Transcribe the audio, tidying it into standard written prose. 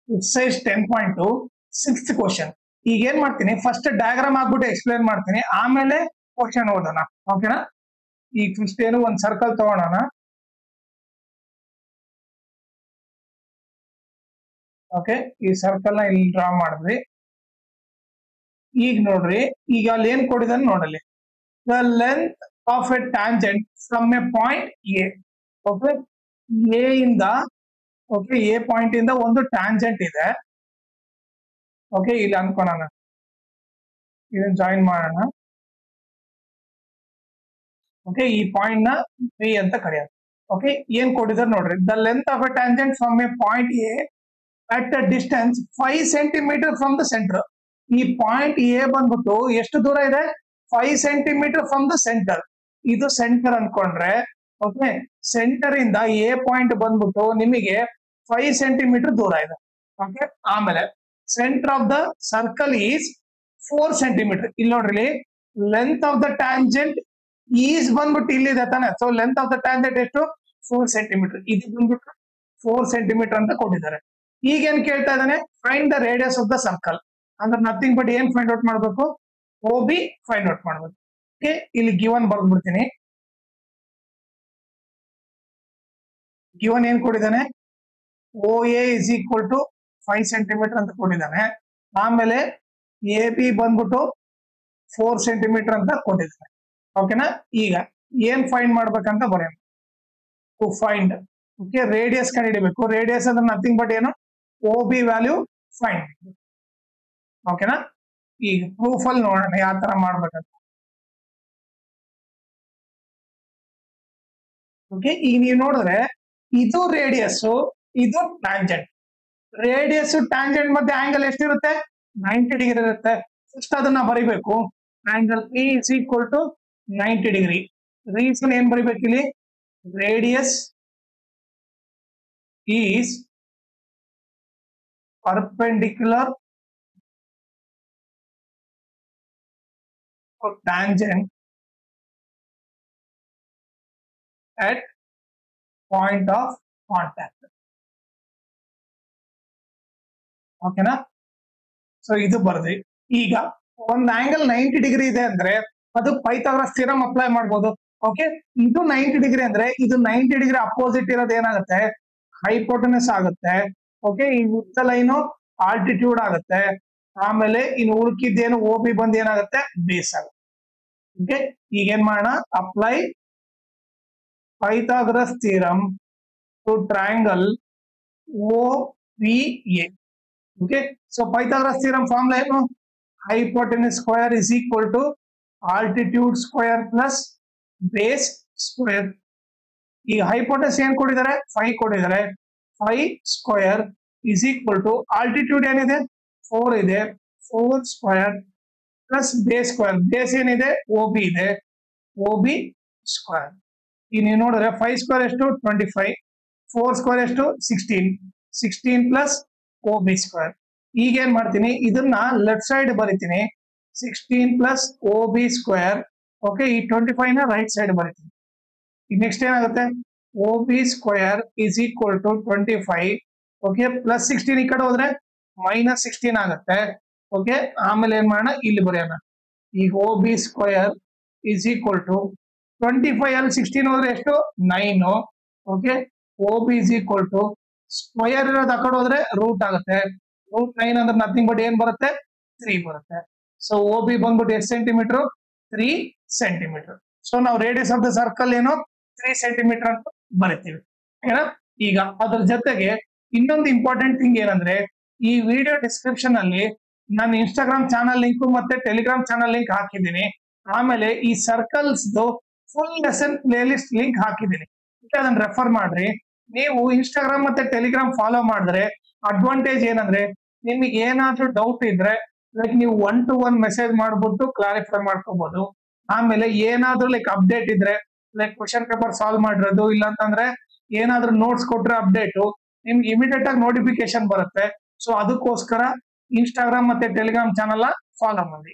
Exercise 10.2 6th question. ಈಗ ಏನ್ ಮಾಡ್ತೀನಿ, ಫಸ್ಟ್ ಡಯಾಗ್ರಾಮ್ ಆಗ್ಬಿಟ್ಟು ಎಕ್ಸ್ಪ್ಲೇನ್ ಮಾಡ್ತೀನಿ, ಆಮೇಲೆ ಕ್ವಶನ್ ಓದೋಣ. ಓಕೆನಾ? ಈಗ ಫಸ್ಟ್ ಏನು ಒಂದ್ ಸರ್ಕಲ್ ತಗೊಳೋಣ. ಓಕೆ, ಈ ಸರ್ಕಲ್ ನ ಇಲ್ಲಿ ಡ್ರಾ ಮಾಡಿದ್ವಿ. ಈಗ ನೋಡ್ರಿ, ಈಗ ಅಲ್ಲಿ ಏನ್ ಕೊಡಿದಾನೆ ನೋಡಲಿ. The length of A tangent from A point A. Okay, A ಇಂದ, ಓಕೆ, ಎ ಪಾಯಿಂಟ್ ಇಂದ ಒಂದು ಟ್ಯಾಂಜೆಂಟ್ ಇದೆ. ಓಕೆ, ಇಲ್ಲಿ ಅನ್ಕೋಣ, ಇದನ್ನ ಜಾಯಿನ್ ಮಾಡೋಣ. ಓಕೆ, ಈ ಪಾಯಿಂಟ್ ನ ಬಿ ಅಂತ ಕರೆಯೋದು. ಓಕೆ, ಏನ್ ಕೊಟ್ಟಿದ್ದಾರೆ ನೋಡ್ರಿ. The length of A tangent from A point A at a distance 5 centimetre from the centre. ಈ ಪಾಯಿಂಟ್ ಎ ಬಂದ್ಬಿಟ್ಟು ಎಷ್ಟು ದೂರ ಇದೆ? 5 ಸೆಂಟಿಮೀಟರ್ ಫ್ರಮ್ ದ ಸೆಂಟರ್. ಇದು ಸೆಂಟರ್ ಅನ್ಕೊಂಡ್ರೆ, ಓಕೆ, ಸೆಂಟರ್ ಇಂದ ಎ ಪಾಯಿಂಟ್ ಬಂದ್ಬಿಟ್ಟು ನಿಮಗೆ 5 ಸೆಂಟಿಮೀಟರ್ ದೂರ ಇದೆ. ಓಕೆ, ಆಮೇಲೆ centre of the circle is 4 centimetre. ಇಲ್ಲಿ ನೋಡ್ರಿ, length of the tangent is ಬಂದ್ಬಿಟ್ಟು ಇಲ್ಲಿದೆ ತಾನೆ. So length of the tangent ಎಷ್ಟು? 4 ಸೆಂಟಿಮೀಟರ್. ಇದು ಬಂದ್ಬಿಟ್ಟು 4 ಸೆಂಟಿಮೀಟರ್ ಅಂತ ಕೊಟ್ಟಿದ್ದಾರೆ. ಈಗ ಏನ್ ಕೇಳ್ತಾ ಇದ್ದಾನೆ? Find the radius of the circle. ಅಂದ್ರೆ ನಥಿಂಗ್ ಬಟ್ ಏನ್ ಫೈಂಡ್ ಔಟ್ ಮಾಡ್ಬೇಕು? OB ಫೈಂಡ್ ಔಟ್ ಮಾಡ್ಬೇಕು. ಓಕೆ, ಇಲ್ಲಿ ಗಿವನ್ ಬರ್ದ್ಬಿಡ್ತೀನಿ. ಗಿವನ್ ಏನ್ ಕೊಟ್ಟಿದ್ದಾನೆ? OA is equal to 5 centimetre ಅಂತ ಕೊಟ್ಟಿದ್ದಾನೆ. ಆಮೇಲೆ AB ಬಂದ್ಬಿಟ್ಟು 4 ಸೆಂಟಿಮೀಟರ್ ಅಂತ ಕೊಟ್ಟಿದ್ದಾನೆ. ಓಕೆನಾ? ಈಗ ಏನ್ ಫೈಂಡ್ ಮಾಡ್ಬೇಕಂತ ಬರೆಯೋಣ. ಟು ಫೈಂಡ್, ಓಕೆ, ರೇಡಿಯಸ್ ಕಂಡುಹಿಡಿಬೇಕು. ರೇಡಿಯಸ್ ಅಂದ್ರೆ ನಥಿಂಗ್ ಬಟ್ ಏನು? OB value find. ಓಕೆನಾ? ಈಗ ಪ್ರೂಫ್ ಅಲ್ಲಿ ನೋಡೋಣ ಯಾವ ತರ ಮಾಡ್ಬೇಕಂತ. ಓಕೆ, ಈಗ ನೀವು ನೋಡಿದ್ರೆ ಇದು ರೇಡಿಯಸ್, ಇದು ಟ್ಯಾಂಜೆಂಟ್. ರೇಡಿಯಸ್ ಟ್ಯಾಂಜೆಂಟ್ ಮಧ್ಯೆ ಆಂಗಲ್ ಎಷ್ಟಿರುತ್ತೆ? 90 ಡಿಗ್ರಿ ಇರುತ್ತೆ. ಫಸ್ಟ್ ಅದನ್ನ ಬರಿಬೇಕು. Angle P is equal to 90 degree. Reason ಏನ್ ಬರಿಬೇಕು ಇಲ್ಲಿ? Radius is perpendicular tangent at point of contact. ಓಕೆನಾ? ಸೊ ಇದು ಬರ್ದ್ವಿ. ಈಗ ಒಂದ್ ಆಂಗಲ್ 90 ಡಿಗ್ರಿ ಇದೆ ಅಂದ್ರೆ ಅದು ಪೈಥಾಗರಸ್ ಥಿಯರಂ ಅಪ್ಲೈ ಮಾಡ್ಬೋದು. ಓಕೆ, ಇದು 90 ಡಿಗ್ರಿ ಅಂದ್ರೆ ಇದು 90 ಡಿಗ್ರಿ ಅಪೋಸಿಟ್ ಇರೋದು ಏನಾಗುತ್ತೆ? ಹೈಪೋಟೆನಸ್ ಆಗುತ್ತೆ. ಓಕೆ, ಈ ಉದ್ದ ಲೈನು ಆಲ್ಟಿಟ್ಯೂಡ್ ಆಗುತ್ತೆ. ಆಮೇಲೆ ಇನ್ನು ಉಳ್ಕಿದ್ದೇನು OB ಬಂದು ಏನಾಗುತ್ತೆ? ಬೇಸ್ ಆಗುತ್ತೆ. ಓಕೆ, ಈಗ ಏನ್ ಮಾಡೋಣ? Apply Pythagoras theorem to triangle OPA. Okay, so Pythagoras theorem formula ಏನು? Hypotenuse square is equal to altitude square plus base square. ಈಗ ಹೈಪೋಟೆನಸ್ ಏನ್ ಕೊಟ್ಟಿದ್ದಾರೆ? 5 ಕೊಟ್ಟಿದ್ದಾರೆ. 5 square is equal to altitude ಏನಿದೆ? 4 ಇದೆ. 4 square plus base square. Base ಏನಿದೆ? OB ಇದೆ. OB square. ಈಗ ನೀವು ನೋಡಿದ್ರೆ 5 ಸ್ಕ್ವೇರ್ ಎಷ್ಟು? 25. 4 ಸ್ಕ್ವೇರ್ ಎಷ್ಟು? 16. 16 ಪ್ಲಸ್ OB ಸ್ಕ್ವೇರ್. ಈಗ ಏನ್ ಮಾಡ್ತೀನಿ? ಇದನ್ನ ಲೆಫ್ಟ್ ಸೈಡ್ ಬರಿತೀನಿ. 16 ಪ್ಲಸ್ OB ಸ್ಕ್ವೇರ್. ಓಕೆ, ಈ 25 ನ ರೈಟ್ ಸೈಡ್ ಬರಿತೀನಿ. ಈಗ ನೆಕ್ಸ್ಟ್ ಏನಾಗುತ್ತೆ? OB square is equal to 25. Okay, plus 16 ಈ ಕಡೆ ಹೋದ್ರೆ ಮೈನಸ್ 16 ಆಗುತ್ತೆ. ಓಕೆ, ಆಮೇಲೆ ಏನ್ ಮಾಡೋಣ? ಇಲ್ಲಿ ಬರೆಯೋಣ. ಈಗ OB square is equal to 25 ಅಲ್ಲಿ 16 ಹೋದ್ರೆ ಎಷ್ಟು? 9. Okay, OB is equal to square ಇರೋದು ಆ ಕಡೆ ಹೋದ್ರೆ ರೂಟ್ ಆಗುತ್ತೆ. ರೂಟ್ 9 ಅಂದ್ರೆ ನಥಿಂಗ್ ಬಟ್ ಏನ್ ಬರುತ್ತೆ? 3 ಬರುತ್ತೆ. ಸೊ OB ಬಂದ್ಬಿಟ್ಟು ಎಷ್ಟು ಸೆಂಟಿಮೀಟರ್? 3 ಸೆಂಟಿಮೀಟರ್. ಸೊ ನಾವು ರೇಡಿಯಸ್ ಆಫ್ ದ ಸರ್ಕಲ್ ಏನು? 3 ಸೆಂಟಿಮೀಟರ್ ಅಂತ ಬರಿತೀವಿ. ಓಕೆನಾ? ಈಗ ಅದ್ರ ಜೊತೆಗೆ ಇನ್ನೊಂದು ಇಂಪಾರ್ಟೆಂಟ್ ಥಿಂಗ್ ಏನಂದ್ರೆ, ಈ ವಿಡಿಯೋ ಡಿಸ್ಕ್ರಿಪ್ಷನ್ ಅಲ್ಲಿ ನಾನು ಇನ್ಸ್ಟಾಗ್ರಾಮ್ ಚಾನಲ್ ಲಿಂಕ್ ಮತ್ತೆ ಟೆಲಿಗ್ರಾಮ್ ಚಾನಲ್ ಲಿಂಕ್ ಹಾಕಿದ್ದೀನಿ. ಆಮೇಲೆ ಈ circles full lesson play list link ಹಾಕಿದ್ದೀನಿ. ಅದನ್ನ ರೆಫರ್ ಮಾಡ್ರಿ. ನೀವು ಇನ್ಸ್ಟಾಗ್ರಾಮ್ ಮತ್ತೆ ಟೆಲಿಗ್ರಾಮ್ ಫಾಲೋ ಮಾಡಿದ್ರೆ ಅಡ್ವಾಂಟೇಜ್ ಏನಂದ್ರೆ, ನಿಮಗೆ ಏನಾದ್ರೂ ಡೌಟ್ ಇದ್ರೆ ಲೈಕ್ ನೀವು 1-to-1 ಮೆಸೇಜ್ ಮಾಡ್ಬಿಟ್ಟು ಕ್ಲಾರಿಫೈ ಮಾಡ್ಕೋಬಹುದು. ಆಮೇಲೆ ಏನಾದ್ರೂ ಲೈಕ್ ಅಪ್ಡೇಟ್ ಇದ್ರೆ, ಲೈಕ್ ಕ್ವಶನ್ ಪೇಪರ್ ಸಾಲ್ವ್ ಮಾಡಿರೋದು, ಇಲ್ಲ ಅಂತಂದ್ರೆ ಏನಾದ್ರೂ ನೋಟ್ಸ್ ಕೊಟ್ರೆ ಅಪ್ಡೇಟು ನಿಮ್ಗೆ ಇಮಿಡಿಯೇಟ್ ಆಗಿ ನೋಟಿಫಿಕೇಶನ್ ಬರುತ್ತೆ. ಸೊ ಅದಕ್ಕೋಸ್ಕರ ಇನ್ಸ್ಟಾಗ್ರಾಮ್ ಮತ್ತೆ ಟೆಲಿಗ್ರಾಮ್ ಚಾನಲ್ ಫಾಲೋ ಮಾಡಿ.